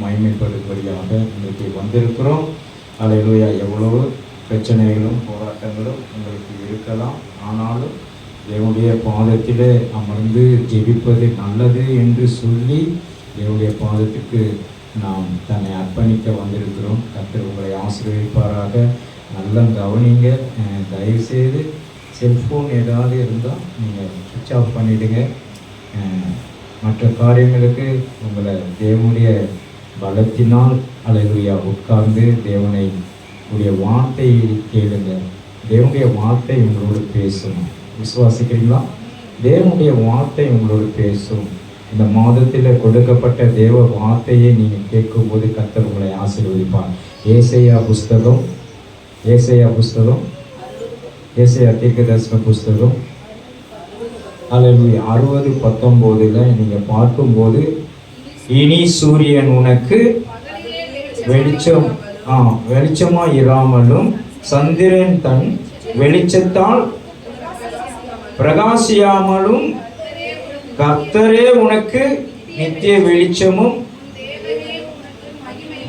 மகிமைப்படும்படியாக இன்றைக்கு வந்திருக்கிறோம். அல்லேலூயா. எவ்வளவு பிரச்சனைகளும் போராட்டங்களும் உங்களுக்கு இருக்கலாம், ஆனாலும் தேவனுடைய பாதத்திலே அமர்ந்து ஜெபிப்பது நல்லது என்று சொல்லி தேவனுடைய பாதத்துக்கு நாம் தன்னை அர்ப்பணிக்க வந்திருக்கிறோம். கர்த்தர் உங்களை ஆசீர்வதிப்பாராக. நல்லா கவனிங்க. தயவுசெய்து செல்ஃபோன் ஏதாவது இருந்தால் நீங்கள் சுவிட்ச் ஆஃப் பண்ணிவிடுங்க. மற்ற காரியங்களுக்கு உங்களை தேவனுடைய பலத்தினால் அல்லேலூயா உட்கார்ந்து தேவனை உடைய வார்த்தையை கேளுங்க. தேவனுடைய வார்த்தை உங்களோடு பேசும். விசுவாசிக்கிறீங்களா? தேவனுடைய வார்த்தை உங்களோடு பேசும். இந்த மாதத்தில் கொடுக்கப்பட்ட தேவ வார்த்தையை நீங்கள் கேட்கும்போது கர்த்தர் உங்களை ஆசீர்வதிப்பார். ஏசாயா புஸ்தகம் ஏசாயா தீர்க்கதரிசன புஸ்தகம் அல்லேலூயா 60:19 நீங்கள் பார்க்கும்போது, இனி சூரியன் உனக்கு வெளிச்சமாக இராமலும் சந்திரன் தன் வெளிச்சத்தால் பிரகாசியாமலும் கர்த்தரே உனக்கு நித்திய வெளிச்சமும்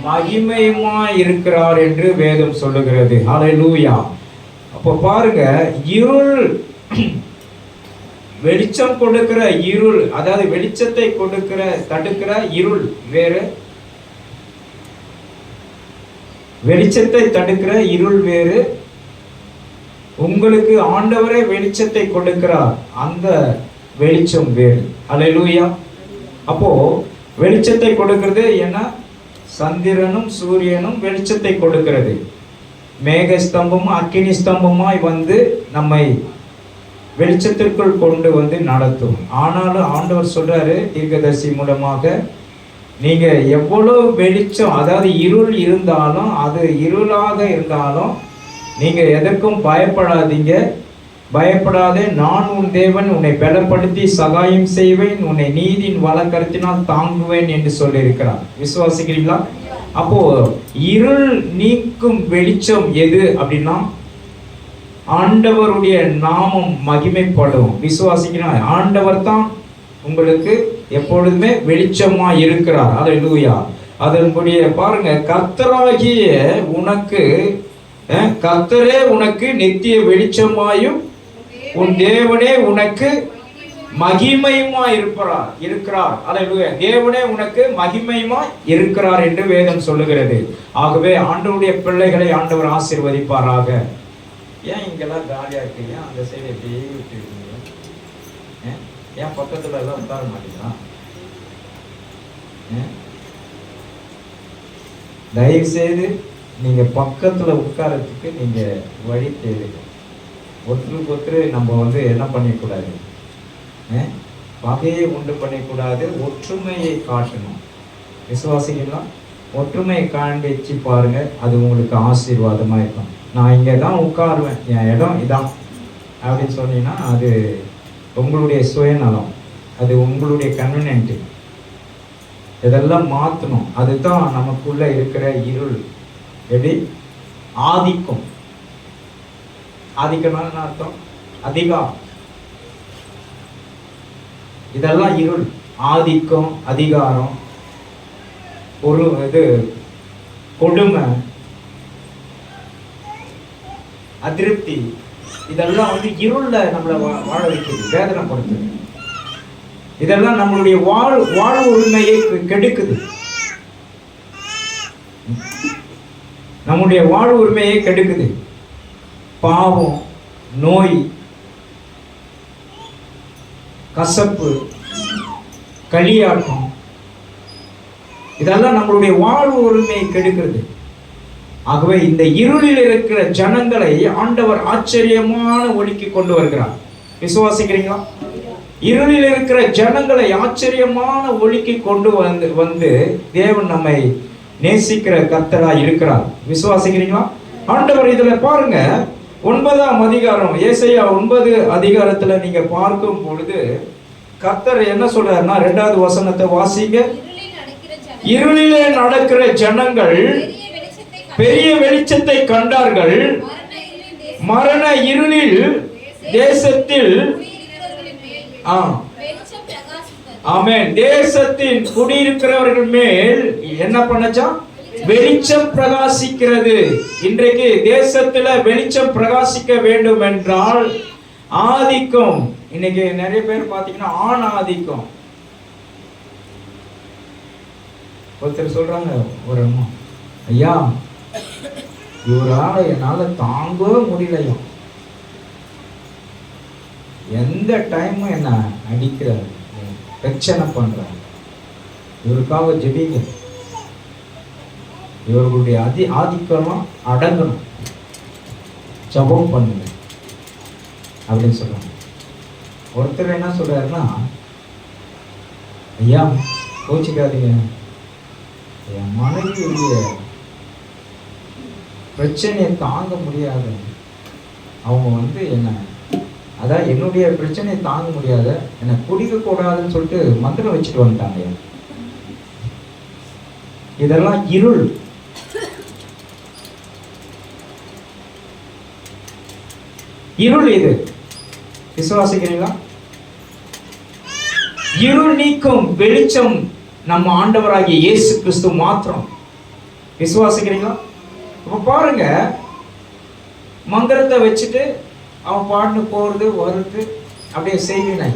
மகிமையுமாய் இருக்கிறார் என்று வேதம் சொல்லுகிறது. ஹல்லேலூயா. அப்போ பாருங்க, இருள் வெளிச்சம் கொடுக்கிற இருள், அதாவது வெளிச்சத்தை தடுக்கிற இருள் வேறு, வெளிச்சத்தை தடுக்கிற இருள் வேறு. உங்களுக்கு ஆண்டவரே வெளிச்சத்தை கொடுக்கிறார், அந்த வெளிச்சம் வேறு. அல்லேலூயா. அப்போ வெளிச்சத்தை கொடுக்கிறது என்ன? சந்திரனும் சூரியனும் வெளிச்சத்தை கொடுக்கிறது. மேக ஸ்தம்பமும் அக்கினி ஸ்தம்பமாய் வந்து நம்மை வெளிச்சத்திற்குள் கொண்டு வந்து நடத்தும். ஆனாலும் ஆண்டவர் சொல்றாரு தீர்க்கதரிசி மூலமாக, நீங்க எவ்வளவு வெளிச்சம், அதாவது இருள் இருந்தாலும், அது இருளாக இருந்தாலும் நீங்க எதற்கும் பயப்படாதே, நான் உன் தேவன், உன்னை பலப்படுத்தி சகாயம் செய்வேன், உன்னை நீதியின் வலக்கரத்தினால் தாங்குவேன் என்று சொல்லியிருக்கிறார். விசுவாசிக்கிறீங்களா? அப்போ இருள் நீக்கும் வெளிச்சம் எது அப்படின்னா ஆண்டவருடைய நாமம் மகிமைப்படும். விசுவாசிக்கிறார். ஆண்டவர் தான் உங்களுக்கு எப்பொழுதுமே வெளிச்சமா இருக்கிறார். அல்லேலூயா. அதன்படியே பாருங்க, கர்த்தரே உனக்கு நித்திய வெளிச்சமாயும் உன் தேவனே உனக்கு மகிமையுமாய் இருக்கிறார். அல்லேலூயா. தேவனே உனக்கு மகிமையுமாய் இருக்கிறார் என்று வேதம் சொல்லுகிறது. ஆகவே ஆண்டவருடைய பிள்ளைகளை ஆண்டவர் ஆசீர்வதிப்பாராக. ஏன் இங்கெல்லாம் காலியா இருக்கீங்க? அந்த சைடு எப்படியே விட்டுருக்கீங்க? ஏன் பக்கத்துல எல்லாம் உட்கார மாட்டீங்களா? தயவு செய்து நீங்க பக்கத்துல உட்காரத்துக்கு நீங்க வழி தேவை. ஒருத்தருக்கு ஒருத்தர் நம்ம என்ன பண்ணிக்கூடாது, பகையை உண்டு பண்ணிக்கூடாது, ஒற்றுமையை காட்டணும். விசுவாசிங்களா? ஒற்றுமையை காண்பிச்சு பாருங்க, அது உங்களுக்கு ஆசீர்வாதமா இருக்கும். நான் இங்கே தான் உட்காருவேன், என் இடம் இதான் அப்படின்னு சொன்னீங்கன்னா அது உங்களுடைய சுயநலம், அது உங்களுடைய கன்வீனியன்ட். இதெல்லாம் மாற்றணும். அதுதான் நமக்குள்ள இருக்கிற இருள். எப்படி? ஆதிக்கம்னா அர்த்தம் அதிகாரம். இதெல்லாம் இருள். ஆதிக்கம், அதிகாரம், ஒரு கொடுமை, அதிருப்தி, இதெல்லாம் இருள்ல நம்மளை வாழ வைக்குது, வேதனை படுத்துது. இதெல்லாம் நம்மளுடைய வாழ்வு உரிமையை கெடுக்குது. நம்முடைய வாழ்வு உரிமையை கெடுக்குது. பாவம், நோய், கசப்பு, களியாட்டம், இதெல்லாம் நம்மளுடைய வாழ்வு உரிமையை கெடுக்கிறது. ஆகவே இந்த இருளில் இருக்கிற ஜனங்களை ஆண்டவர் ஆச்சரியமான ஒளிக்கு கொண்டு வருகிறார். விசுவாசிக்கிறீங்களா? இருளில் இருக்கிற ஜனங்களை ஆச்சரியமான ஒளிக்கு கொண்டு வந்து தேவன் நம்மை நேசிக்கிற கர்த்தரா இருக்கிறார். விசுவாசிக்கிறீங்களா? ஆண்டவர் இதுல பாருங்க, 9ஆம் அதிகாரம், ஏசாயா 9 அதிகாரத்துல நீங்க பார்க்கும் பொழுது கர்த்தர் என்ன சொல்றாருன்னா, 2வது வசனத்தை வாசிங்க. இருளிலே நடக்கிற ஜனங்கள் பெரிய வெளிச்சத்தை கண்டார்கள், மரண இருளில் தேசத்தில் ஆமென். தேசத்தின் குடியிருக்கிறவர்கள் மேல் என்ன பண்ணச்சா? வெளிச்சம் பிரகாசிக்கிறது. இன்றைக்கு தேசத்துல வெளிச்சம் பிரகாசிக்க வேண்டும் என்றால் ஆதிக்கம், இன்னைக்கு நிறைய பேர் பாத்தீங்கன்னா ஆண் ஆதிக்கம். ஒருத்தர் சொல்றாங்க, ஒரு அம்மா, ஐயா இவரால என்னால தாங்கவே முடியலையா, எந்த டைமும் என்ன அடிக்கிறாரு, பிரச்சனை பண்றாரு, இவருக்காக ஜெபிங்க, இவர்களுடைய ஆதிக்கம்லாம் அடங்கணும், ஜெபம் பண்ணுங்க அப்படின்னு சொல்றாங்க. ஒருத்தர் என்ன சொல்றாருன்னா, ஐயா கோச்சிக்காதீங்க, என் மனைவியுடைய பிரச்சனையை தாங்க முடியாது, அவங்க என்ன, அதான் என்னுடைய பிரச்சனையை தாங்க முடியாத என்னை குடிக்க கூடாதுன்னு சொல்லிட்டு மந்திரம் வச்சுட்டு வந்துட்டாங்க. இதெல்லாம் இருள். இருள் இது. விசுவாசிக்கிறீங்களா? இருள் நீக்கும் வெளிச்சம் நம்ம ஆண்டவராகிய இயேசு கிறிஸ்து மாத்திரம். விசுவாசிக்கிறீங்களா? இப்ப பாருங்க, மந்திரத்தை வச்சுட்டு அவன் பாட்டு போறது வருது, அப்படியே செய்வினை.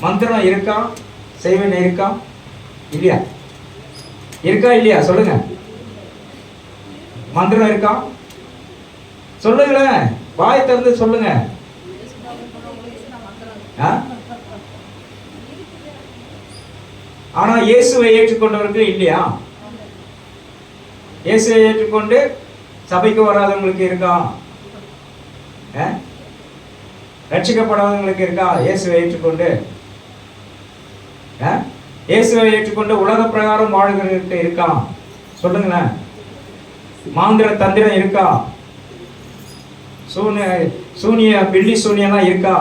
மந்திரம் இருக்கா? செய்வினை இருக்கா இல்லையா? இருக்கா இல்லையா? சொல்லுங்க. மந்திரம் இருக்கா? சொல்லுங்களேன், வாய் திறந்து சொல்லுங்க. ஆனா இயேசுவை ஏற்றுக்கொண்டவர்கள் இல்லையா? இயேசுவை ஏற்றுக்கொண்டு சபைக்கு வராதவங்களுக்கு இருக்கா? ரட்சிக்கப்படாதவங்களுக்கு இருக்கா? இயேசுவை ஏற்றுக்கொண்டு இயேசுவை ஏற்றுக்கொண்டு உலக பிரகாரம் வாழ்கிறவர்களுக்கு இருக்கா? சொல்லுங்களேன். மாந்திர தந்திரம் இருக்கா? சூனிய பில்லி சூனியம்லாம் இருக்கா?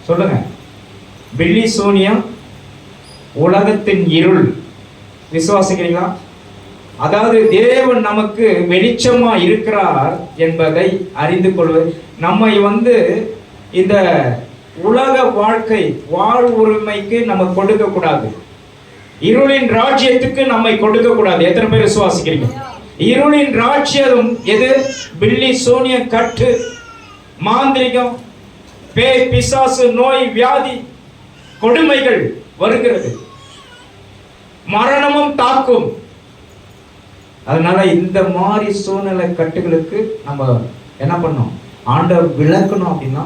சொல்லுங்க. பில்லி சூனியம் உலகத்தின் இருள். விசுவாசிக்கிறீங்களா? அதாவது தேவன் நமக்கு வெளிச்சமா இருக்கிறார் என்பதை அறிந்து கொள்வது. நம்மை இந்த உலக வாழ்க்கை வாழ்வுரிமைக்கு நம்ம கொடுக்க கூடாது. இருளின் ராஜ்யத்துக்கு நம்மை கொடுக்க கூடாது. எத்தனை பேர் விசுவாசிக்கிறீங்க? இருளின் ராஜ்யம் எது? பில்லி சூனியம், கட்டு, மாந்திரிகம், பேய், பிசாசு, நோய், வியாதி, கொடுமைகள் வருகிறது, மரணமும் தாக்கும். அதனால இந்த மாதிரி சூழ்நிலை கட்டுகளுக்கு நம்ம என்ன பண்ணோம்? ஆண்டவர் விளக்கணும். அப்படின்னா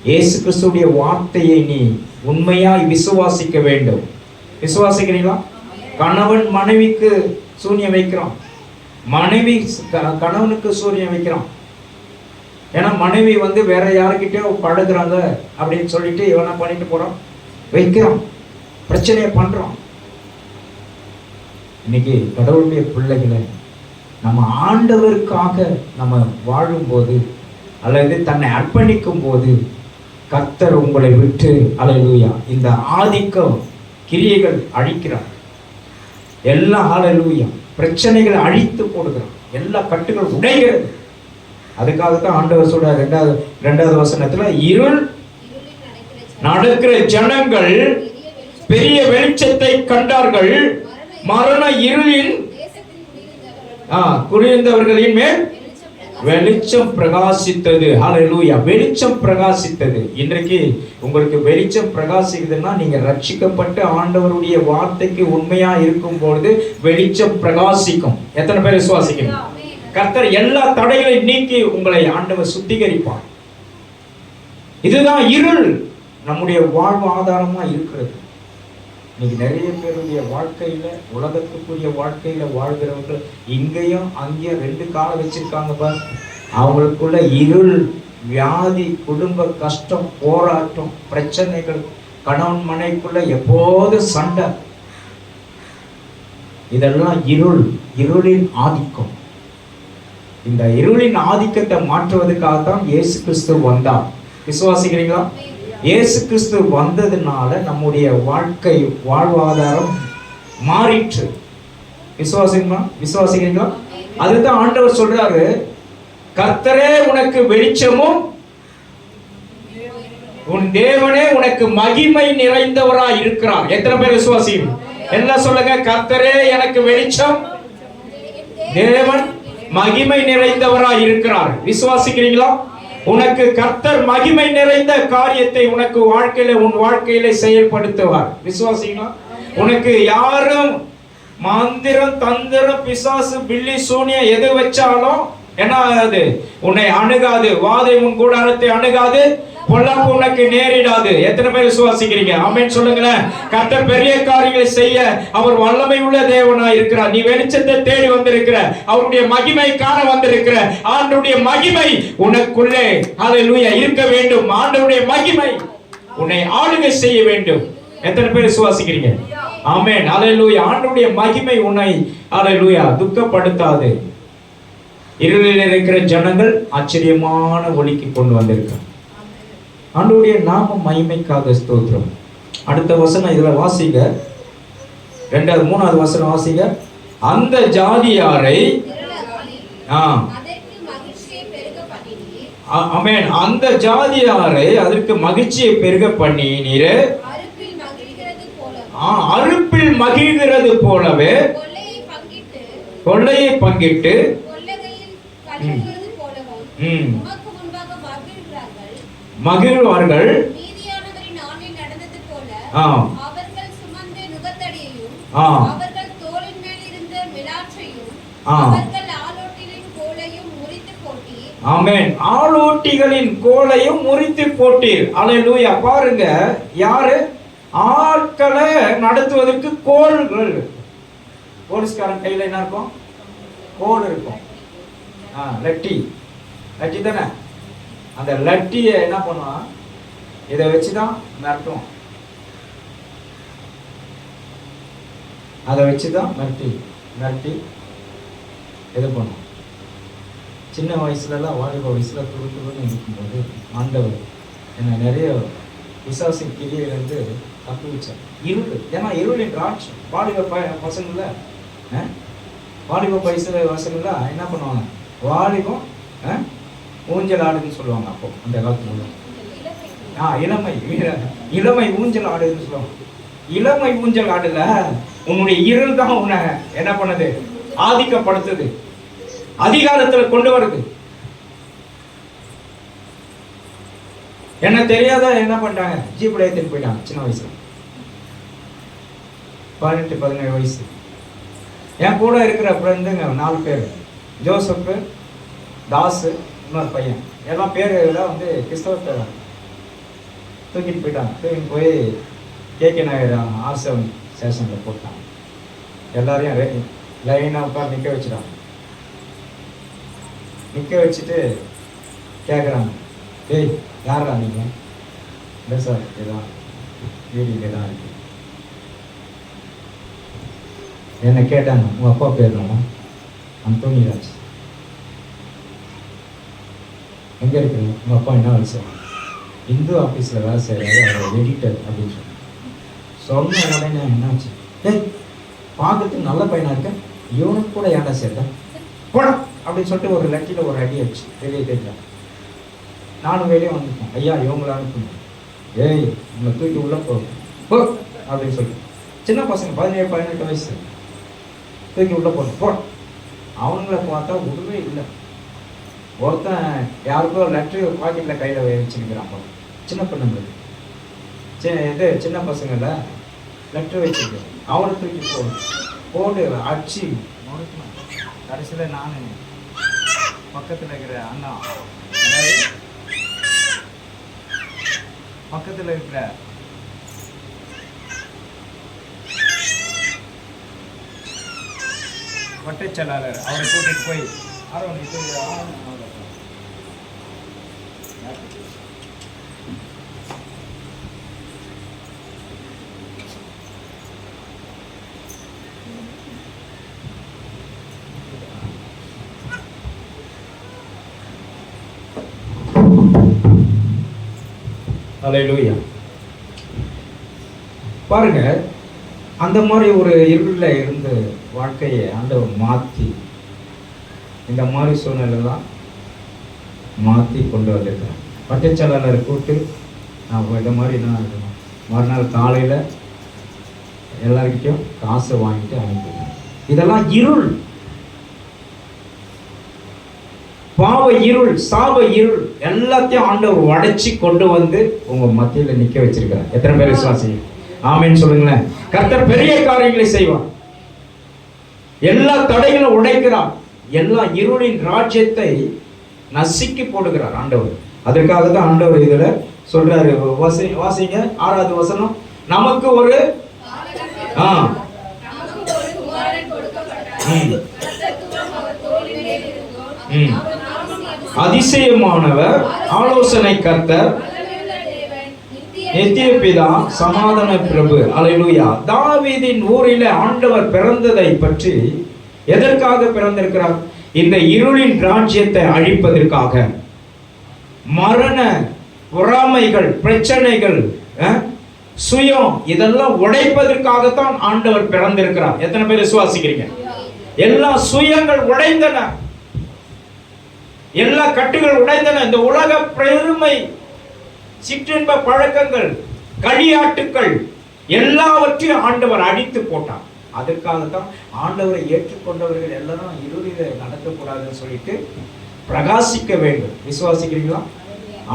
இயேசு கிறிஸ்துடைய வார்த்தையை நீ உண்மையாய் விசுவாசிக்க வேண்டும். விசுவாசிக்கிறீங்களா? கணவன் மனைவிக்கு சூனியம் வைக்கிறான், மனைவி கணவனுக்கு சூனியம் வைக்கிறான். ஏன்னா மனைவி வேற யாருக்கிட்டயோ பழகுறாங்க அப்படின்னு சொல்லிட்டு இவனை பண்ணிட்டு போறான், வைக்கிறான், பிரச்சனையை பண்றான். இன்னைக்கு கடவுளுடைய பிள்ளைகளை நம்ம ஆண்டவருக்காக நம்ம வாழும்போது அல்லது தன்னை அர்ப்பணிக்கும் போது கர்த்தர் உங்களை விட்டு அல்லேலூயா இந்த ஆதிக்கம் கிரியைகள் அழிக்கிறார். எல்லா அல்லேலூயா பிரச்சனைகளை அழித்து போடுகிறார், எல்லா கட்டுகள் உடைகிறது. அதுக்காகத்தான் ஆண்டவர் சொல்றார் இரண்டாவது வசனத்துல, இருள் நடக்கிற ஜனங்கள் பெரிய வெளிச்சத்தை கண்டார்கள், மரண இருளின் குடியிருந்தவர்களின் மேல் வெளிச்சம் பிரகாசித்தது. ஹல்லேலூயா, வெளிச்சம் பிரகாசித்தது. இன்றைக்கு உங்களுக்கு வெளிச்சம் பிரகாசிக்குதுன்னா நீங்க ரட்சிக்கப்பட்டு ஆண்டவருடைய வார்த்தைக்கு உண்மையா இருக்கும் பொழுது வெளிச்சம் பிரகாசிக்கும். எத்தனை பேர் விசுவாசிக்கிறீங்க? கர்த்தர் எல்லா தடைகளையும் நீக்கி உங்களை ஆண்டவர் சுத்திகரிப்பார். இதுதான் இருள் நம்முடைய வாழ்வு ஆதாரமா இருக்கிறது. இன்னைக்கு நிறைய பேருடைய வாழ்க்கையில, உலகத்துக்குரிய வாழ்க்கையில வாழ்கிறவர்கள் இங்கேயும் அங்கேயும் ரெண்டு காலம் வச்சிருக்காங்க பார். அவங்களுக்குள்ள இருள், வியாதி, குடும்ப கஷ்டம், போராட்டம், பிரச்சனைகள், கணவன் மனைக்குள்ள எப்போது சண்டை. இதெல்லாம் இருள், இருளின் ஆதிக்கம். இந்த இருளின் ஆதிக்கத்தை மாற்றுவதற்காகத்தான் இயேசு கிறிஸ்து வந்தார். விசுவாசிக்கிறீங்களா? இயேசு கிறிஸ்து வந்ததுனால நம்முடைய வாழ்க்கை வாழ்வாதாரம் மாறிற்று. விசுவாசிக்கிறீங்களா? அதுதான் ஆண்டவர் சொல்றாரு, கர்த்தரே உனக்கு வெளிச்சமும் உன் தேவனே உனக்கு மகிமை நிறைந்தவராய் இருக்கிறார். எத்தனை பேர் விசுவாசியும் எல்லாம் சொல்லுங்க, கர்த்தரே எனக்கு வெளிச்சம், தேவன் மகிமை நிறைந்தவராய் இருக்கிறார். விசுவாசிக்கிறீங்களா? உனக்கு கர்த்தர் மகிமை நிறைந்த காரியத்தை உனக்கு உன் வாழ்க்கையில செயல்படுத்துவார். விசுவாசிங்களா? உனக்கு யாரும் மந்திரம், தந்திரம், பிசாசு, பில்லி, சூனியம் எது வச்சாலும் என்ன ஆகாது, உன்னை அணுகாது. வாதை உன் கூடாரத்தை அணுகாது, பொல்லாப்பு உனக்கு நேரிடாது. எத்தனை பேர் விசுவாசிக்கிறீங்க? ஆமென் சொல்லுங்களேன். கர்த்தர் பெரிய காரியங்களை செய்ய அவர் வல்லமை உள்ள தேவனாய் இருக்கிறார். நீ வெளிச்சத்தை தேடி வந்திருக்கிற, அவருடைய மகிமை காண வந்திருக்கிற. ஆண்டவருடைய மகிமை உனக்குள்ளே ஹல்லேலூயா இருக்க வேண்டும். ஆண்டவருடைய மகிமை உன்னை ஆளுகை செய்ய வேண்டும். எத்தனை பேர் விசுவாசிக்கிறீங்க? ஆமென் ஹல்லேலூயா. ஆண்டவருடைய மகிமை உன்னை ஹல்லேலூயா துக்கப்படுத்தாது. இருளில் இருக்கிற ஜனங்கள் ஆச்சரியமான ஒளிக்கு கொண்டு வந்திருக்காங்க. ஆண்டவருடைய நாம மகிமைக்காக ஸ்தோத்திரம். அடுத்த வசனம் இதுல வாசிங்க, 2வது 3வது வசனம் வாசிங்க. அந்த ஜாதியாரை ஆமென், அந்த ஜாதியாரை அதற்கு மகிழ்ச்சியை பெருக பண்ணினீரே, அறுப்பில் மகிழ்கிறது போலவே கொள்ளையை பங்கிட்டு மகிழ்வார்கள். ஆமென். ஆளோட்டிகளின் கோலையும் முறித்து போட்டீர். அல்லேலூயா. பாருங்க, யாரு ஆட்களை நடத்துவதற்கு கோல்கள். போலீஸ்காரன் கையில என்ன இருக்கும்? கோல் இருக்கும். லட்டி லட்டி தானே. அந்த லட்டியை என்ன பண்ணுவான்? இதை வச்சுதான் மிரட்டுவான். அதை வச்சுதான் மிரட்டி இது பண்ணுவோம். சின்ன வயசுலலாம், வாலிப வயசுல துருத்துருன்னு இருக்கும்போது ஆண்டவர் என்ன நிறைய விசாசி கிரியிலிருந்து தப்பி வச்சார். இருள், ஏன்னா இருளின் ராட்சம். வாலிப பசங்கள வாலிப பசங்கள என்ன பண்ணுவாங்க? வாலிபம் ஊஞ்சல் ஆடுன்னு சொல்லுவாங்க. அப்போ அந்த காலத்துல இளமை ஊஞ்சல் ஆடுன்னு சொல்லுவாங்க. இளமை ஊஞ்சல் ஆடுல உன்னுடைய இருள் தான் உன்னை என்ன பண்ணுது? ஆதிக்கப்படுத்துது, அதிகாரத்துல கொண்டு வருது. என்ன தெரியாத என்ன பண்றாங்க? ஜீப்ல ஏத்திட்டு போயிட்டாங்க. சின்ன வயசுல 18-17 வயசு. என் கூட இருக்கிற ஃப்ரெண்டுங்க 4 பேர், ஜோசப், தாஸ், இன்னொரு பையன், எல்லாம் பேரெல்லாம் வந்து கிறிஸ்தவ பேர். தூக்கிட்டு போயிட்டாங்க. தூக்கிட்டு போய் கேகே நகர் R7 ஸ்டேஷனில் போட்டாங்க. எல்லாரையும் லைனாக உட்கார் நிற்க வச்சுட்டாங்க. நிற்க வச்சுட்டு கேட்குறாங்க, டேய் யாரா நீங்கள்? இல்லை சார், இதுதான் வீடு இங்கே தான் இருக்கு. என்னை கேட்டாங்க, உங்கள் அப்பா பேர் தானே? அந்தோனிராஜ். எங்கே இருக்குங்க? உங்கள் அப்பா என்ன வேலை செய்வாங்க? இந்து ஆஃபீஸில் வேலை செய்கிறாரு, அவர் எடிட்டர் அப்படின்னு சொன்ன உடனே என்னாச்சு? ஏய், பார்க்கறதுக்கு நல்ல பையனாக இருக்கேன், இவனுக்கு கூட ஏன்டா சேர்த்தேன் போட அப்படின்னு சொல்லிட்டு ஒரு லட்டியில் ஒரு அடி அடிச்சு வெளியே தேய்க்கலாம். நானும் வெளியே வந்துட்டேன். ஐயா இவங்களை அனுப்புங்க. ஏய், உங்களை தூக்கி உள்ள போ அப்படின்னு சொல்லிட்டு, சின்ன பசங்க 17-18 வயசு, தூக்கி உள்ள போகணும் போ. அவங்கள பார்த்தா உடவே இல்லை. ஒருத்தன் யாருக்கோ லெட்ரு பாக்கெட்டில் கையில் வச்சுருக்கிறான். சின்ன பொண்ணுங்களுக்கு சின்ன பசங்கள லெட்ரு வச்சுருக்கு. அவனை தூக்கி போட்டு அடிச்சு கடைசியில் நான் பக்கத்தில் இருக்கிற அண்ணா, பக்கத்தில் இருக்கிற வட்டச் செயலாளர் அவரை கூட்டிட்டு போய் ஹல்லேலூயா. பாருங்க, அந்த மாதிரி ஒரு இருளில் இருந்த வாழ்க்கையை ஆண்டவர் மாற்றி இந்த மாதிரி சூழ்நிலை தான் மாற்றி கொண்டு வந்திருக்கிறார். வட்டச்செயலாளர் கூட்டு நான் இந்த மாதிரி தான் இருக்கணும். மறுநாள் காலையில் எல்லாருக்கிட்டையும் காசை வாங்கிட்டு அனுப்பிடுவேன். இதெல்லாம் இருள், பாவ இருள், சாப இருள் எல்லாத்தையும் ஆண்டவர் உடைச்சி கொண்டு வந்து உங்க மத்தியில நிக்க வச்சிருக்கிறார். எத்தனை பேர் விசுவாசி? ஆமென் சொல்லுங்களேன். கர்த்தர் பெரிய காரியங்களை செய்வார். எல்லா தடைகளும் உடைக்கிறார். எல்லா இருளின் ராஜ்யத்தை நசுக்கி போடுகிறார் ஆண்டவர். அதற்காக தான் ஆண்டவர் இதுல சொல்றாரு. வாசிங்க 6வது வசனம். நமக்கு ஒரு அதிசயமானவர், ஆலோசனை கர்த்தர், நித்திய பிதா, சமாதான பிரபு. அல்லேலூயா. தாவீதின் ஊரிலே ஆண்டவர் பிறந்ததை பற்றி எதற்காக பிறந்திருக்கிறார்? இந்த இருளின் ராஜ்யத்தை அழிப்பதற்காக. மரண, பொறாமைகள், பிரச்சனைகள், சுயம், இதெல்லாம் உடைப்பதற்காகத்தான் ஆண்டவர் பிறந்திருக்கிறார். எத்தனை பேர் விசுவாசிக்கிறீங்க? எல்லா சுயங்கள் உடைந்தன, எல்லா கட்டுகள் உடைந்தன. இந்த உலக பெருமை, சிற்றின்ப பழக்கங்கள், களியாட்டுக்கள் எல்லாவற்றையும் ஆண்டவர் அடித்து போட்டார். அதற்காகத்தான் ஆண்டவரை ஏற்றுக்கொண்டவர்கள் எல்லாரும் இருளில நடக்கக்கூடாதுன்னு சொல்லிட்டு பிரகாசிக்க வேண்டும். விசுவாசிக்கிறீங்களா?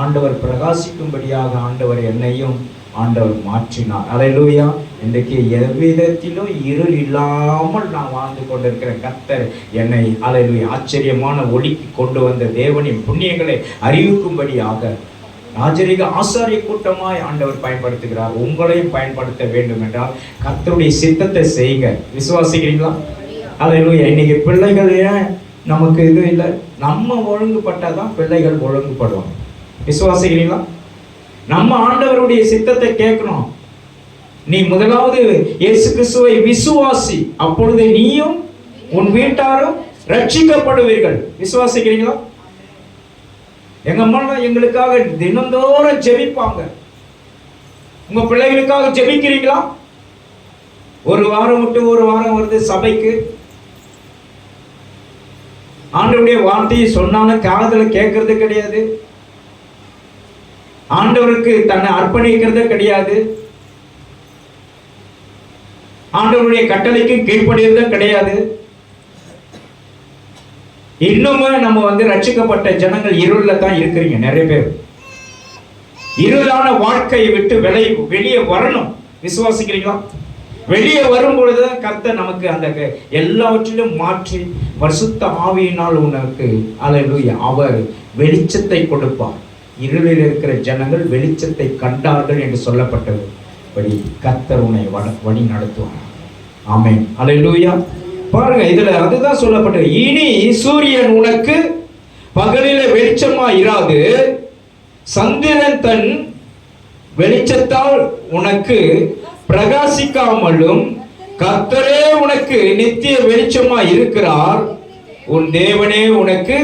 ஆண்டவர் பிரகாசிக்கும்படியாக ஆண்டவர் என்னையும் ஆண்டவர் மாற்றினார். அல்லேலூயா. இன்றைக்கு எவ்விதத்திலும் இருள் இல்லாமல் நான் வாழ்ந்து கொண்டிருக்கிறேன். கர்த்தர் என்னை அல்லேலூயா ஆச்சரியமான ஒளிக்கு கொண்டு வந்த தேவனின் புண்ணியங்களை அறிவிக்கும்படியாக ராஜரீக ஆசாரிய கூட்டமாய் ஆண்டவர் பயன்படுத்துகிறார். உங்களையும் பயன்படுத்த வேண்டும் என்றால் கர்த்தருடைய சித்தத்தை செய்யுங்க. விசுவாசிக்கிறீங்களா? அல்லேலூயா. இன்னைக்கு பிள்ளைகள் ஏன் நமக்கு இது இல்லை? நம்ம ஒழுங்குபட்டாதான் பிள்ளைகள் ஒழுங்குபடுவாங்க. விசுவாசிக்கிறீங்களா? நம்ம ஆண்டவருடைய சித்தத்தை கேட்கணும். நீ முதலாவது இயேசு கிறிஸ்துவை விசுவாசி, அப்பொழுது நீயும் உன் வீட்டாரும் ரட்சிக்கப்படுவீர்கள். விசுவாசிக்கிறீங்களா? எங்க அம்மா எங்களுக்காக தினந்தோறும் ஜெபிப்பாங்க. உங்க பிள்ளைகளுக்காக ஜெபிக்கிறீங்களா? ஒரு வாரம் விட்டு ஒரு வாரம் வருது சபைக்கு. ஆண்டவருடைய வார்த்தையை சொன்னாலும் காதுல கேட்கறது கிடையாது. ஆண்டவருக்கு தன்னை அர்ப்பணிக்கிறதே கிடையாது. ஆண்டவருடைய கட்டளைக்கு கீழ்ப்படியறதே கிடையாது. இன்னுமே நம்ம ரட்சிக்கப்பட்ட ஜனங்கள் இருள்ல தான் இருக்கிறீங்க. நிறைய பேர் இருளான வாழ்க்கையை விட்டு வெளியே வரணும். விசுவாசிக்கிறீங்களா? வெளியே வரும் பொழுதுதான் கர்த்தர் நமக்கு அந்த எல்லாவற்றிலும் மாற்றி பரிசுத்த ஆவியினால் உனக்கு அல்லேலூயா அவர் வெளிச்சத்தை கொடுப்பார். இருளில் இருக்கிற ஜனங்கள் வெளிச்சத்தை கண்டார்கள் என்று சொல்லப்பட்டபடி கர்த்தர் உன்னை வழி நடத்துவார். ஆமென். அல்லேலூயா. பாருங்க, இதுல அதுதான் சொல்லப்பட்டது. இனி சூரியன் உனக்கு பகலில வெளிச்சமா இராது, சந்திரன் தன் வெளிச்சத்தால் உனக்கு பிரகாசிக்காமலும் கர்த்தரே உனக்கு நித்திய வெளிச்சமா இருக்கிறார். உன் தேவனே உனக்கு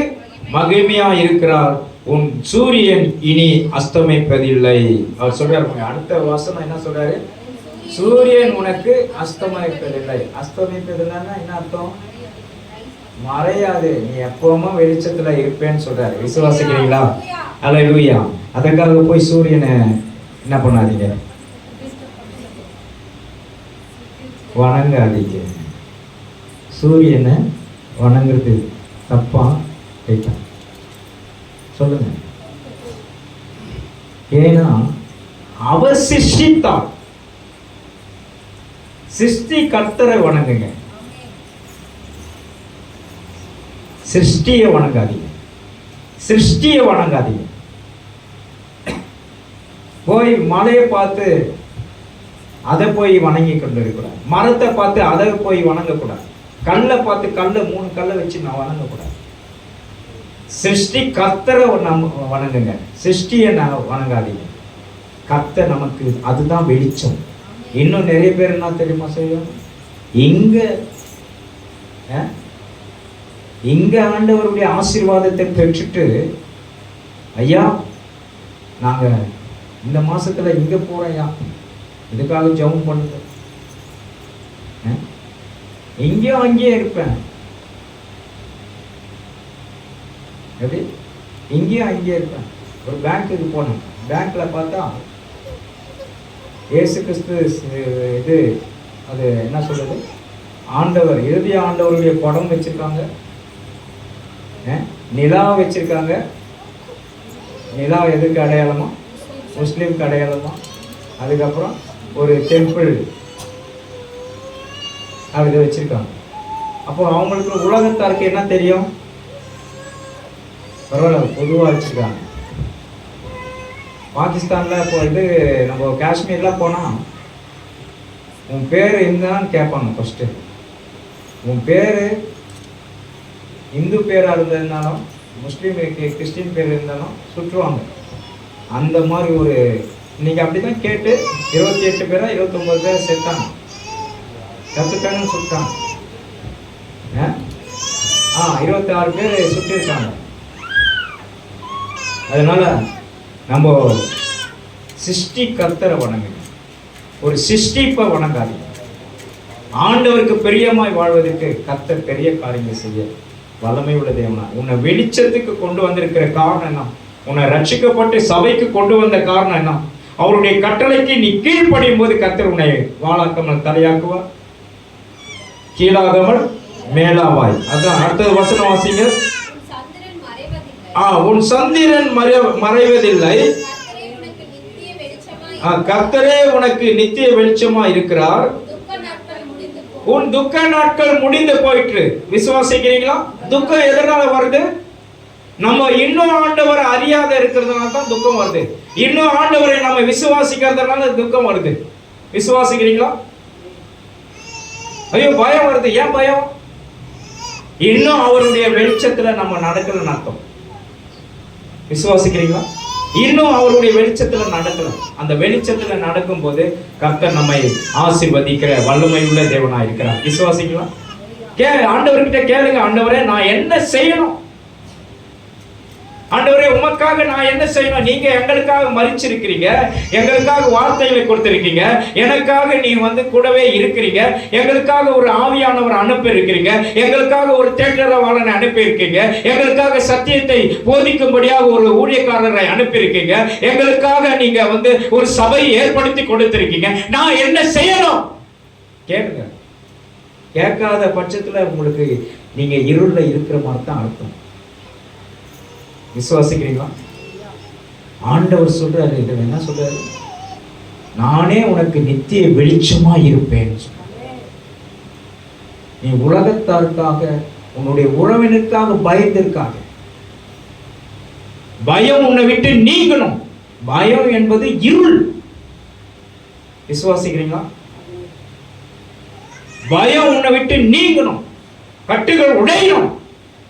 மகிமையா இருக்கிறார். உன் சூரியன் இனி அஸ்தமிப்பதில்லை. அவர் சொல்றாரு. அடுத்த வசனம் என்ன சொல்றாரு? சூரியன் உனக்கு அஸ்தமிப்பதில்லை. அஸ்தமிப்பதில்லைன்னா என்ன அர்த்தம்? மறையாது, நீ எப்பவுமே வெளிச்சத்துல இருப்பேன்னு சொல்றாரு. விசுவாசிக்கிறீங்களா? அல்லேலூயா. அதற்காக போய் சூரியனை என்ன பண்ணாதீங்க, வணங்காதீங்க. சூரியனை வணங்குறது தப்பா ரைட்டா சொல்லுங்க. ஏன்னா அவர் சிருஷ்டித்தார். சிருஷ்டி கர்த்தரை வணங்குங்க, சிருஷ்டியை வணங்காதீங்க. சிருஷ்டியை வணங்காதீங்க. போய் மலையை பார்த்து அதை போய் வணங்கி கொண்டு இருக்கக்கூடாது. மரத்தை பார்த்து அதை போய் வணங்கக்கூடாது. கல்லை பார்த்து கல்லை 3 கல்லை வச்சு நான் வணங்கக்கூடாது. சிருஷ்டி கர்த்தரை வணங்குங்க, சிருஷ்டியை நான் வணங்காதீங்க. கர்த்தர் நமக்கு அதுதான் வெளிச்சம். இன்னும் நிறைய பேர் என்ன தெரியுமா செய்யும்? இங்க ஆண்டவருடைய ஆசீர்வாதத்தை பெற்றுட்டு, ஐயா நாங்க இந்த மாசத்துல இங்க போறோம்யா, இதுக்காக ஜெபம் பண்ணுங்க, இங்கேயும் அங்கேயே இருப்பேன். எப்படி? இங்கேயும் அங்கேயே இருப்பேன். ஒரு பேங்க்குக்கு போனேன். பேங்க்ல பார்த்தா இயேசு கிறிஸ்து இது அது என்ன சொல்றது, ஆண்டவர் இறுதி ஆண்டவருடைய படம் வச்சிருக்காங்க, நிலா வச்சிருக்காங்க. நிலா எதுக்கு அடையாளமா? முஸ்லீம்க்கு அடையாளமா. அதுக்கப்புறம் ஒரு டெம்பிள் அப்படி வச்சிருக்காங்க. அப்போ அவங்களுக்கு உலகத்தாருக்கு என்ன தெரியும்? பரவாயில்ல, பொதுவாக வச்சிருக்காங்க. பாகிஸ்தானில் இப்போ இது நம்ம காஷ்மீர்லாம் போனால் உன் பேர் என்னன்னு கேட்பாங்க. ஃபஸ்ட்டு உன் பேர் இந்து பேராக இருந்ததுனாலும் முஸ்லீம் கிறிஸ்டின் பேர் இருந்தாலும் சுற்றுவாங்க. அந்த மாதிரி ஒரு இன்னைக்கு அப்படி தான் கேட்டு 28 பேரா 29 பேரை சேர்த்தாங்க, கற்றுட்டாங்கன்னு சுட்டாங்க. 26 பேர் சுட்டிருக்காங்க. அதனால நம்ம சிருஷ்டி கர்த்தரை வணங்குங்க, ஒரு சிருஷ்டிப்பை வணங்காதீங்க. ஆண்டவருக்கு பிரியமாய் வாழ்வதற்கு கர்த்தர் பெரிய காரியங்கள் செய்ய வல்லமை உள்ள தேவனா. உன்னை வெளிச்சத்துக்கு கொண்டு வந்திருக்கிற காரணம் என்ன? உன்னை ரட்சிக்கப்பட்டு சபைக்கு கொண்டு வந்த காரணம் என்ன? அவருடைய கட்டளைக்கு நீ கீழ்ப்படியும் போது கர்த்தர் உன்னை வாழாக்காமல் தலையாக்குவா, கீழாகாமல் மேலாவாய். அதான் அடுத்த வசனம் வாசிங்க. உன் சந்திரன் மறைவதில்லை, கர்த்தரே உனக்கு நித்திய வெளிச்சமா இருக்கிறார். உன் துக்க நாட்கள் முடிந்து போயிற்று. விசுவாசிக்கிறீங்களா? துக்கம் எதனால வருது? நம்ம இன்னும் ஆண்டவரை அறியாத இருக்கிறதுனால தான் துக்கம் வருது. இன்னும் ஆண்டவரை நம்ம விசுவாசிக்கிறதுனால துக்கம் வருது. விசுவாசிக்கிறீங்களா? ஐயோ பயம் வருது. ஏன் பயம்? இன்னும் அவருடைய வெளிச்சத்துல நம்ம நடக்கலன்னு அர்த்தம். விசுவாசிக்கிறீங்களா? இன்னும் அவருடைய வெளிச்சத்துல நடக்கலாம். அந்த வெளிச்சத்துல நடக்கும் போது கர்த்தர் நம்மை ஆசீர்வதிக்கிற வல்லமை உள்ள தேவனா இருக்கிறார். விசுவாசிங்களா? ஆண்டவர்கிட்ட கேளுங்க, ஆண்டவரே நான் என்ன செய்யணும்? ஆண்டவரே உமக்காக நான் என்ன செய்யணும்? நீங்க எங்களுக்காக மரிச்சிருக்கிறீங்க, எங்களுக்காக வார்த்தைகளை கொடுத்திருக்கீங்க, எனக்காக நீ கூடவே இருக்கிறீங்க, எங்களுக்காக ஒரு ஆவியானவர் அனுப்பி இருக்கிறீங்க, எங்களுக்காக ஒரு தேற்றரவாளனை அனுப்பி இருக்கீங்க, எங்களுக்காக சத்தியத்தை போதிக்கும்படியாக ஒரு ஊழியக்காரரை அனுப்பி இருக்கீங்க, எங்களுக்காக நீங்க ஒரு சபையை ஏற்படுத்தி கொடுத்திருக்கீங்க. நான் என்ன செய்யணும்? கேளுங்க. கேட்காத பட்சத்துல உங்களுக்கு நீங்க இருள்ல இருக்கிற மாதிரி தான் அர்த்தம். விசுவாசிக்கிறீங்களா? ஆண்டவர் சொல்றாரு, இதுல என்ன சொல்றாரு? நானே உனக்கு நித்திய வெளிச்சமா இருப்பேன். நீ உலகத்தாருக்காக, உன்னுடைய உறவினருக்காக பயந்திருக்காக. பயம் உன்னை விட்டு நீங்கணும். பயம் என்பது இருள். விசுவாசிக்கிறீங்களா? பயம் உன்னை விட்டு நீங்கணும், கட்டுகள் உடையணும்,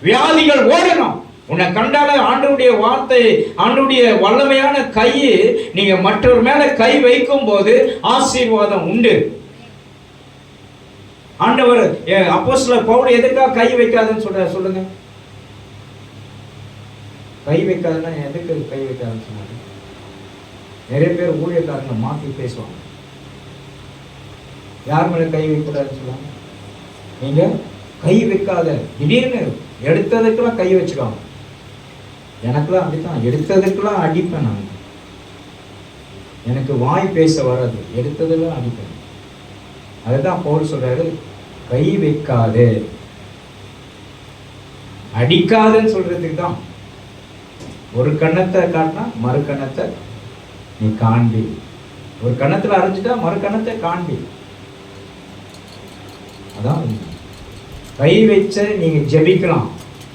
வியாதிகள் ஓடணும். உன்னை கண்டால ஆண்டவருடைய வார்த்தை, ஆண்டவருடைய வல்லமையான கையை நீங்க மற்றவர் மேல கை வைக்கும் போது ஆசீர்வாதம் உண்டு. ஆண்டவர் அப்போஸ்தலர் பவுல் எதுக்காக கை வைக்காதுன்னு சொல்றாரு? சொல்லுங்க. கை வைக்காதுன்னா எதுக்கு கை வைக்காதுன்னு சொன்னாரு? நிறைய பேர் ஊழியக்காரங்க மாற்றி பேசுவாங்க. யார் மேல கை வைக்கூடாதுன்னு சொல்லுவாங்க? நீங்க கை வைக்காத. திடீர்னு எடுத்ததுக்கெல்லாம் கை வச்சுக்காங்க. எனக்குலாம் அப்படித்தான், எடுத்ததுக்கெல்லாம் அடிப்பேன். நான் எனக்கு வாய் பேச வராது, எடுத்ததெல்லாம் அடிப்பேன். அதுதான் பவுல் சொல்றாரு, கை வைக்காதே. அடிக்காதுன்னு சொல்றதுக்கு தான். ஒரு கண்ணத்தை காட்டினா மறு கண்ணத்தை நீ காண்பி. ஒரு கண்ணத்துல அரைஞ்சிட்டா மறு கண்ணத்தை காண்பி. அதான் கை வச்ச நீங்க ஜெபிக்கலாம்.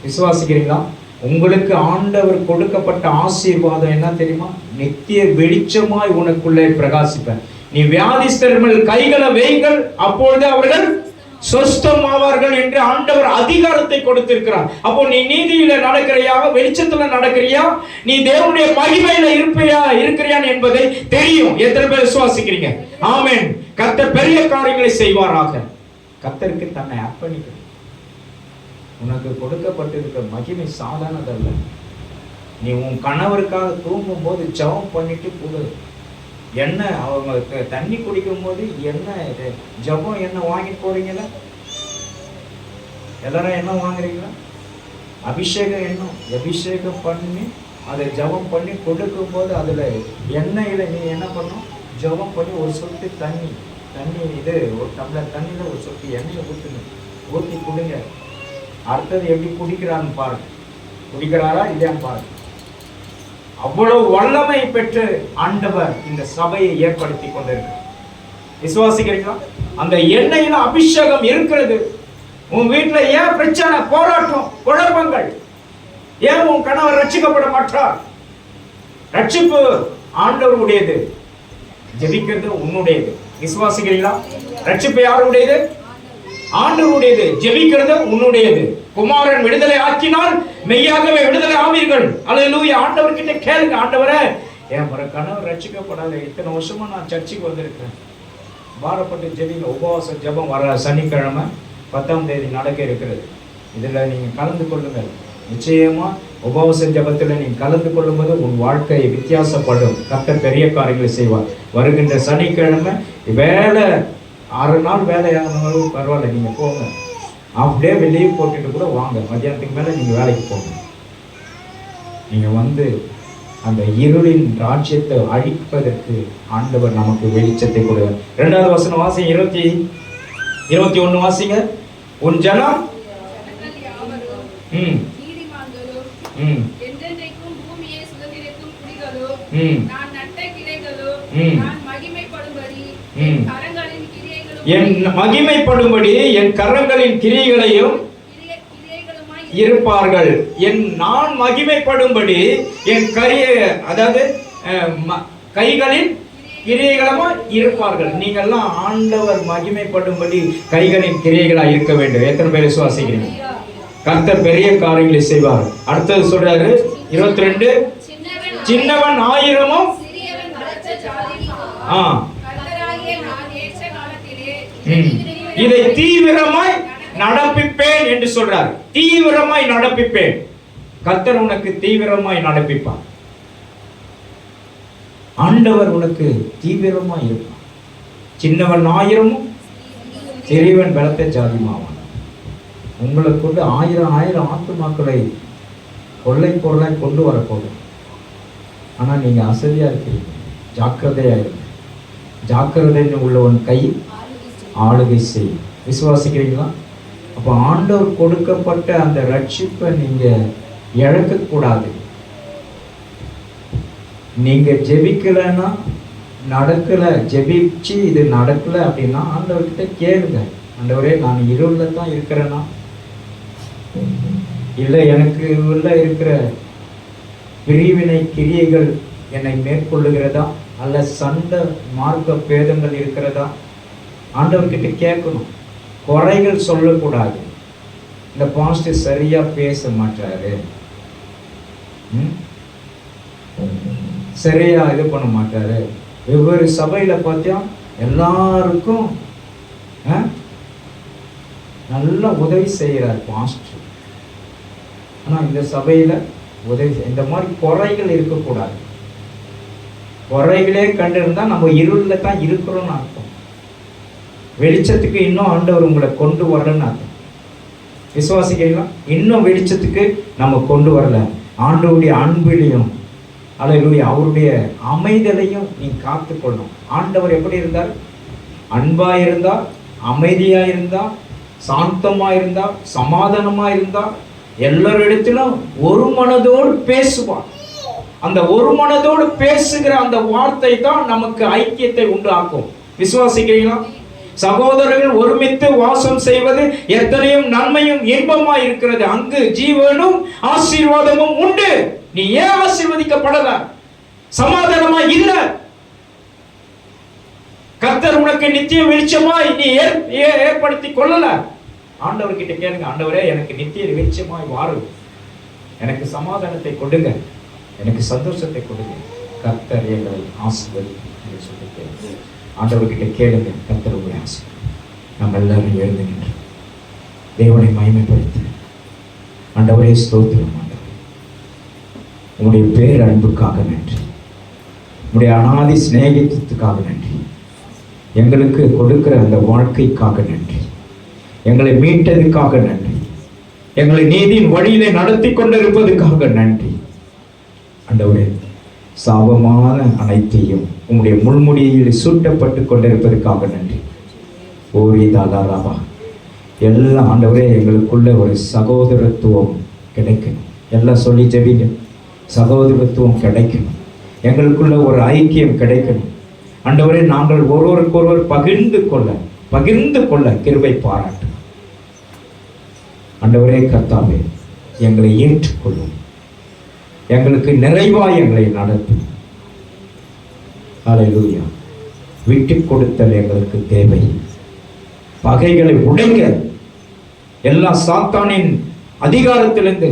விசுவாசிக்கிறீங்களா? உங்களுக்கு ஆண்டவர் கொடுக்கப்பட்ட ஆசீர்வாதம் என்ன தெரியுமா? நித்திய வெளிச்சமாய் உனக்குள்ளே பிரகாசிப்பேன். நீ வியாதிஸ்தர்கள் கைகளை வைங்கள், அப்பொழுது அவர்கள் சொஸ்தமாவார்கள் என்று ஆண்டவர் அதிகாரத்தை கொடுத்திருக்கிறார். அப்போ நீ நீதியில நடக்கிறியா, வெளிச்சத்துல நடக்கிறியா, நீ தேவனுடைய மகிமையில இருக்கிறியான் என்பதை தெரியும். எத்தனை பேர் விசுவாசிக்கிறீங்க? ஆமென். கர்த்தர் பெரிய காரியங்களை செய்வாராக. கர்த்தருக்கு தன்னை அர்ப்பணிக்க. உனக்கு கொடுக்கப்பட்டிருக்கிற மகிமை சாதாரணதல்ல. நீ உன் கணவருக்காக தூங்கும் போது ஜெபம் பண்ணிட்டு போது, என்ன அவங்க தண்ணி குடிக்கும் போது என்ன ஜெபம் என்ன வாங்கிட்டு போறீங்களா? எல்லாரும் என்ன வாங்குறீங்களா? அபிஷேகம் எண்ணம். அபிஷேகம் பண்ணி அதை ஜெபம் பண்ணி கொடுக்கும் போது அதுல எண்ணெயில நீ என்ன பண்ணும்? ஜெபம் பண்ணி ஒரு சொட்டு தண்ணி இது ஒரு டம்ளர் தண்ணியில் ஒரு சொட்டு எண்ணெயை ஊற்றி குடிங்க. அடுத்தது எப்படி குடிக்கிறான்னு பாருங்க. குடிக்கிறாரா இல்லையான்னு பாருங்க. அவ்வளவு வல்லமை பெற்று ஆண்டவர் இந்த சபையை ஏற்படுத்தி கொண்டிருக்கிறார். விசுவாசிக்கிறீங்களா? அந்த எண்ணெயில அபிஷேகம் இருக்கிறது. உன் வீட்டுல ஏன் பிரச்சனை, போராட்டம், குழப்பங்கள்? ஏன் உன் கணவர் ரட்சிக்கப்பட மாட்டார்? ரட்சிப்பு ஆண்டவருடையது, ஜெபிக்கிறது உன்னுடையது. விசுவாசிக்கிறீங்களா? ரட்சிப்பு யாருடையது? ஆண்டவருடையது. ஜெபிக்கிறது உன்னுடையது. குமாரன் விடுதலை ஆக்கினால் மெய்யாகவே விடுதலை ஆவீர்கள். அல்லேலூயா. ஆண்டவர்கிட்ட கேளுங்க, ஆண்டவரே என் கணவர் ரட்சிக்கப்படாத, இத்தனை வருஷமா நான் சர்ச்சுக்கு வந்திருக்கிறேன், பாரப்பட்டு ஜெபிங்க. உபவாச ஜெபம் வர சனிக்கிழமை 10ஆம் தேதி நடக்க இருக்கிறது. இதுல நீங்க கலந்து கொள்ளுங்கள். நிச்சயமா உபவாச ஜெபத்துல நீங்க கலந்து கொள்ளும்போது உன் வாழ்க்கை வித்தியாசப்படும். கர்த்தர் பெரிய காரியங்களை செய்வார். வருகின்ற சனிக்கிழமை வேலை 6 நாள் வேலையானாலும் பரவாயில்ல, நீங்க போங்க. அப்படியே வெளியே போட்டுட்டு கூட வாங்க. மத்தியானத்துக்கு மேல நீங்க வேலைக்கு போங்க. நீங்க வந்து அந்த இருளின் ராஜ்யத்தை அழிப்பதற்கு ஆண்டவர் நமக்கு வெளிச்சத்தை கொடுவார். 2வது வசனம் வாசிங்க. 21 வாசிங்க. உன் ஜனம் என் மகிமைப்படும்படி என் கரங்களின் கிரியைகளையும் இருப்பார்கள். நான் மகிமைப்படும்படி என் கைகளின் கிரியைகளுமா இருப்பார்கள். நீங்கெல்லாம் ஆண்டவர் மகிமைப்படும்படி கைகளின் கிரியைகளா இருக்க வேண்டும். எத்தனை பேர் விசுவாசிக்கிறீங்க? கர்த்தர் பெரிய காரியங்களை செய்வார். அடுத்தது சொல்றாரு 22, சின்னவன் 1000 இதை தீவிரமாய் நடப்பிப்பேன் என்று சொல்றார். தீவிரமாய் நடப்பிப்பேன். கர்த்தர் உனக்கு தீவிரமாய் நடப்பிப்பார். ஆண்டவர் உனக்கு தீவிரமாய் இருப்பார். சின்னவன் 1000 சிறியவன் பலத்த ஜாதிமாவான். உங்களை கொண்டு 1000 ஆத்துமாக்களை கொள்ளை பொருளாய் கொண்டு வரப்போகும். ஆனா நீங்க அசதியா இருக்கிறீங்க. ஜாக்கிரதையா இருங்க. ஜாக்கிரதைன்னு உள்ளவன் கை ஆளுகை செய்யும். விசுவாசிக்கிறீங்களா? அப்போ ஆண்டவர் கொடுக்கப்பட்ட அந்த ரட்சிப்பை நீங்க இழக்க கூடாது. நீங்க ஜெபிக்கலன்னா நடக்கல, ஜெபிச்சு இது நடக்கல அப்படின்னா ஆண்டவர்கிட்ட கேளுங்க. ஆண்டவரே, நான் இருள்ல தான் இருக்கிறேன்னா, இல்லை எனக்கு உள்ள இருக்கிற பிரிவினை கிரியைகள் என்னை மேற்கொள்ளுகிறதா, அல்ல சண்டை மார்க்க பேதங்கள் இருக்கிறதா? ஆண்டவர்கிட்ட கேட்கணும். குறைகள் சொல்லக்கூடாது. இந்த பாஸ்டர் சரியா பேச மாட்டாரு, சரியா இது பண்ண மாட்டாரு. வெவ்வேறு சபையில பார்த்தா எல்லாருக்கும் நல்லா உதவி செய்யறார் பாஸ்டர். ஆனா இந்த சபையில உதவி இந்த மாதிரி குறைகள் இருக்கக்கூடாது. குறைகளே கண்டிருந்தா நம்ம இருள்ல தான் இருக்கிறோம்னு அர்த்தம். வெளிச்சத்துக்கு இன்னும் ஆண்டவர் உங்களை கொண்டு வரலன்னு அர்த்தம். விசுவாசிக்கிறீங்களா? இன்னும் வெளிச்சத்துக்கு நம்ம கொண்டு வரல. ஆண்டவருடைய அன்பிலையும் அல்லேலூயா அவருடைய அமைதலையும் நீ காத்துக்கொள்ளணும். ஆண்டவர் எப்படி இருந்தார்? அன்பா இருந்தா, அமைதியா இருந்தா, சாந்தமா இருந்தா, சமாதானமா இருந்தா, எல்லாரிடத்திலும் ஒரு மனதோடு பேசுவார். அந்த ஒரு மனதோடு பேசுகிற அந்த வார்த்தை தான் நமக்கு ஐக்கியத்தை உண்டாக்கும். விசுவாசிக்கிறீங்களா? சகோதரர்கள் ஒருமித்து வாசம் செய்வது எத்தனையோ நன்மையும் இன்பமா இருக்கிறது. அங்கு ஜீவனும் ஆசீர்வாதமும் உண்டு. நீ ஏன் ஆசீர்வதிக்கப்படல? சமாதானமா இல்ல. கர்த்தர் உனக்கு நித்திய வெளிச்சமாய் நீ ஏற்படுத்தி கொள்ளல. ஆண்டவர்கிட்ட கேளுங்க, ஆண்டவரே எனக்கு நித்திய வெளிச்சமாய் வாரும், எனக்கு சமாதானத்தை கொடுங்க, எனக்கு சந்தோஷத்தை கொடுங்க, கர்த்தர் எங்களை ஆசீர்வதி என்று சொல்லி கேளுங்க. ஆண்டவர்கிட்ட கேளுங்க, கர்த்தர் உங்களை ஆசீர்வதி. நம்ம எல்லாரும் எழுந்து நின்று தேவனை மகிமைப்படுத்த. ஆண்டவரே ஸ்தோத்திரம். ஆண்டவரே உங்களுடைய பேர் அன்புக்காக நன்றி. உங்களுடைய அநாதி சிநேகித்துக்காக நன்றி. எங்களுக்கு கொடுக்கிற அந்த வாழ்க்கைக்காக நன்றி. எங்களை மீட்டதுக்காக நன்றி. எங்களை நீதியின் வழியிலே நடத்தி கொண்டிருப்பதுக்காக நன்றி. ஆண்டவரே சாபமான அனைத்தையும் உம்முடைய முள்முடியில் சூட்டப்பட்டு கொண்டிருப்பதற்காக நன்றி. ஓரி தாலாராபா. எல்லாம் ஆண்டவரே எங்களுக்குள்ள ஒரு சகோதரத்துவம் கிடைக்கணும். எல்லாம் சொல்லி ஜெபிங்க. சகோதரத்துவம் கிடைக்கணும், எங்களுக்குள்ள ஒரு ஐக்கியம் கிடைக்கணும். ஆண்டவரே, நாங்கள் ஒருவருக்கொருவர் பகிர்ந்து கொள்ள கிருபை பாராட்டும். ஆண்டவரே கர்த்தாவே, எங்களை ஏற்றுக்கொள்ளும், எங்களுக்கு நிறைவாய் எங்களை நடத்தும். ஹல்லேலூயா. விட்டு கொடுத்தல் எங்களுக்கு தேவை. பகைகளை உடைக்க, எல்லா சாத்தானின் அதிகாரத்திலிருந்து,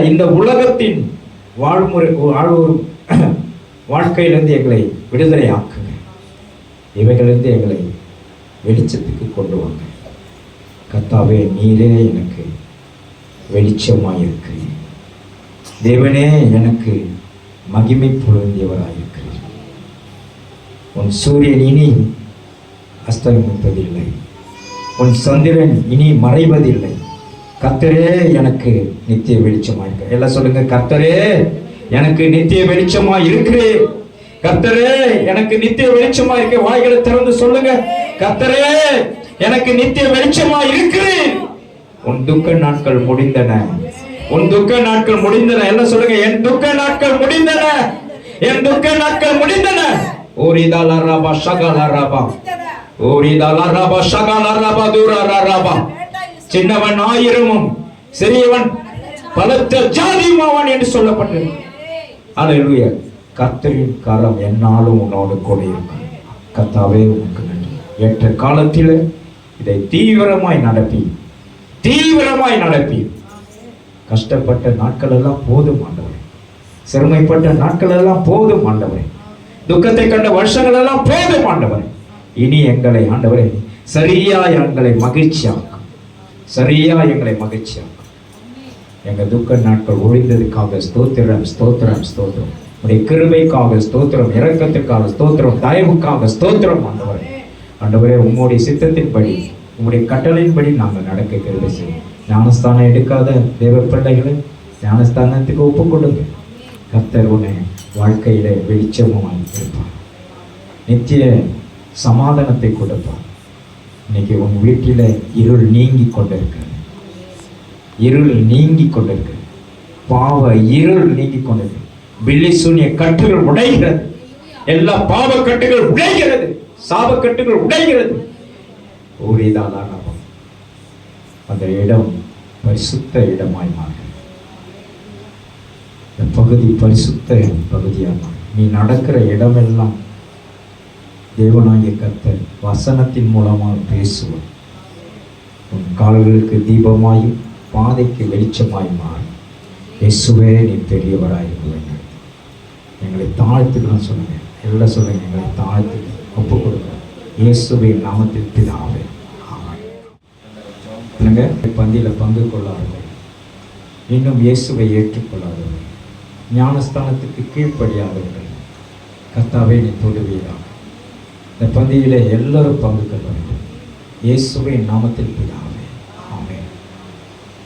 இந்த உலகத்தின் வாழ்க்கையிலிருந்து எங்களை விடுதலை ஆக்குங்க. இவைகளிலிருந்து எங்களை வெளிச்சத்துக்கு கொண்டு வாங்க. கர்த்தாவே, நீரே எனக்கு வெளிச்சமாயிருக்கிறீர். தேவனே, எனக்கு மகிமை பொருந்தியவராயிருக்கிறீர். உன் சூரியன் இனி அஸ்தமிப்பதில்லை, உன் சந்திரன் இனி மறைவதில்லை. கர்த்தரே எனக்கு நித்திய வெளிச்சமாயிருக்க. எல்லாம் சொல்லுங்க, கர்த்தரே எனக்கு நித்திய வெளிச்சமா இருக்கிறேன். கர்த்தரே எனக்கு நித்திய வெளிச்சமா இருக்க. வாய்களை திறந்து சொல்லுங்க, கர்த்தரே எனக்கு நித்திய வெளிச்சமா இருக்கிறேன். உன் துக்க நாட்கள் முடிந்தன, உன் துக்க நாட்கள் முடிந்தன. எல்லாம் சொல்லுங்க, என் துக்க நாட்கள் முடிந்தன, என் துக்க நாட்கள் முடிந்தன. ஓரிதாலா ராபா ஷகாலா ராபா, ஓரிதாலா ராபா ஷகாலா ராபா தூரா ராபா. சின்னவன் 1000 சிறியவன் பலத்த ஜாதியுமாவான் என்று சொல்லப்பட்டது. ஹல்லேலூயா. கர்த்தரின் கரம் என்னாலும் உன்னோடு கூட இருக்கும். கர்த்தாவே, உனக்கு நன்றி. ஏற்ற காலத்தில் இதை தீவிரமாய் நடப்பி. கஷ்டப்பட்ட நாட்கள் எல்லாம் போதும் ஆண்டவரே, சிறுமைப்பட்ட நாட்கள் எல்லாம் போதும் ஆண்டவரே, துக்கத்தை கண்ட வருஷங்கள் எல்லாம் போதும் ஆண்டவரே. இனி எங்களை ஆண்டவரே எங்களை மகிழ்ச்சியாக்கும். எங்க துக்க நாட்கள் ஒழிந்ததுக்காக ஸ்தோத்திரம். உடைய கிருபைக்காக ஸ்தோத்திரம், இரக்கத்துக்காக ஸ்தோத்திரம், தயவுக்காக ஸ்தோத்திரம் ஆண்டவரே. உம்முடைய சித்தத்தின்படி, உம்முடைய கட்டளையின்படி நாங்கள் நடக்க கிருபை செய்யும். ஞானஸ்தானம் எடுக்காத தேவ பிள்ளைகளை ஞானஸ்தானத்துக்கு ஒப்பு கொடுங்க. கர்த்தர் உன்னை வாழ்க்கையில வெளிச்சமாய் இருப்பார், நித்திய சமாதானத்தை கொடுப்பார். இன்னைக்கு உன் வீட்டில இருள் நீங்கி கொண்டிருக்கிறது, பாவ இருள் நீங்கி கொண்டிருக்கிறது. பில்லி சூனிய கட்டுகள் உடைகிறது, எல்லா பாவ கட்டுகள் உடைகிறது, சாப கட்டுகள் உடைகிறது. ஒரேதான் அந்த இடம் பரிசுத்த இடமாய் மாறும். இந்த பகுதி பரிசுத்த பகுதியாக நீ நடக்கிற இடமெல்லாம் தேவனாகிய கர்த்தர் வசனத்தின் மூலமாக பேசுவார். உன் கால்களுக்கு தீபமாயும் பாதைக்கு வெளிச்சமாய் மாறும். இயேசுவே, நீ பெரியவராயிருக்க. எங்களை தாழ்த்துக்கணும் சொல்லுங்க, எல்லாம் சொல்லுங்க, எங்களை தாழ்த்து ஒப்பு கொடுங்க. இயேசுவின் நாமத்தில் பிதாவே, ஆமென். பந்தியில் பங்கு கொள்ளாதவர்கள், இன்னும் இயேசுவை ஏற்றுக்கொள்ளாதவர்கள், ஞானஸ்தானத்துக்கு கீழ்ப்படியாதவர்கள், கர்த்தாவே நீ தொடுவீராக. இந்த பந்தியிலே எல்லாரும் பங்கு கொள்ள வேண்டும். இயேசுவின் நாமத்தில் பிதாவே, ஆமென்.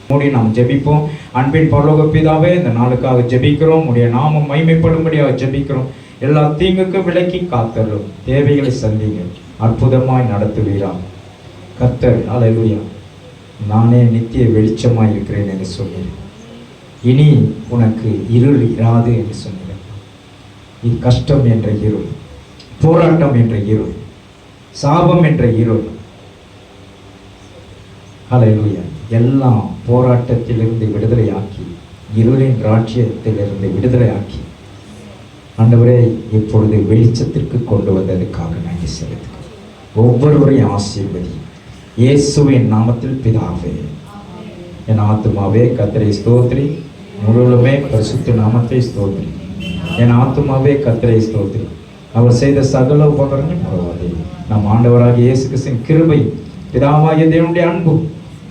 மூடி நாம் ஜெபிப்போம். அன்பின் பரலோக பிதாவே, இந்த நாளுக்காக ஜெபிக்கிறோம். உடைய நாமம் மகிமைப்படும்படியாக ஜெபிக்கிறோம். எல்லா தீங்குக்கும் விலக்கி காத்தரும், தேவைகளை சந்திங்க, அற்புதமாய் நடத்துவீராக கர்த்தர். ஹல்லேலூயா. நானே நித்திய வெளிச்சமாய் இருக்கிறேன் என்று சொன்னேன். இனி உனக்கு இருள் இராது என்று சொன்னேன். இது கஷ்டம் என்ற இருள், போராட்டம் என்ற இருள், சாபம் என்ற இருள், ஹல்லேலூயா, எல்லாம் போராட்டத்திலிருந்து விடுதலையாக்கி, இருளின் ராஜ்யத்திலிருந்து விடுதலையாக்கி ஆண்டவரே இப்பொழுது வெளிச்சத்திற்கு கொண்டு வந்ததுக்காக நன்றி செலுத்துகிறேன். ஒவ்வொருவரையும் ஆசீர்வதி இயேசுவின் நாமத்தில் பிதாவே. என் ஆத்துமாவே கர்த்தரை ஸ்தோத்திரி, முழுவதுமே பரிசுத்த நாமத்தை ஸ்தோத்திரி. என் ஆத்துமாவே கர்த்தரை ஸ்தோத்திரி, அவர் செய்த சகல உபகாரங்களும் மறவாதே. நம் ஆண்டவராகிய இயேசு கிறிஸ்துவின் கிருபை, பிதாவாகிய தேவனுடைய அன்பும்,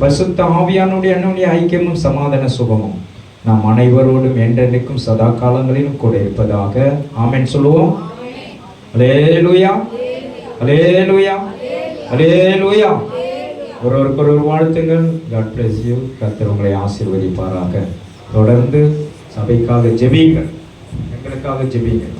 பரிசுத்த ஆவியானுடைய அன்னுடைய ஐக்கியமும், சமாதான சுகமும் நாம் அனைவரோடும் என்றென்றைக்கும் சதா காலங்களிலும் கூட இருப்பதாக. ஆமென் சொல்லுவோம். அல்லேலூயா, அல்லேலூயா, அல்லேலூயா. ஒருவருக்கொருவர் வாழ்த்துங்கள். God bless you. கர்த்தர் உங்களை ஆசீர்வதிப்பாராக. தொடர்ந்து சபைக்காக ஜெபிங்கள். எங்களுக்காக ஜெபிங்க.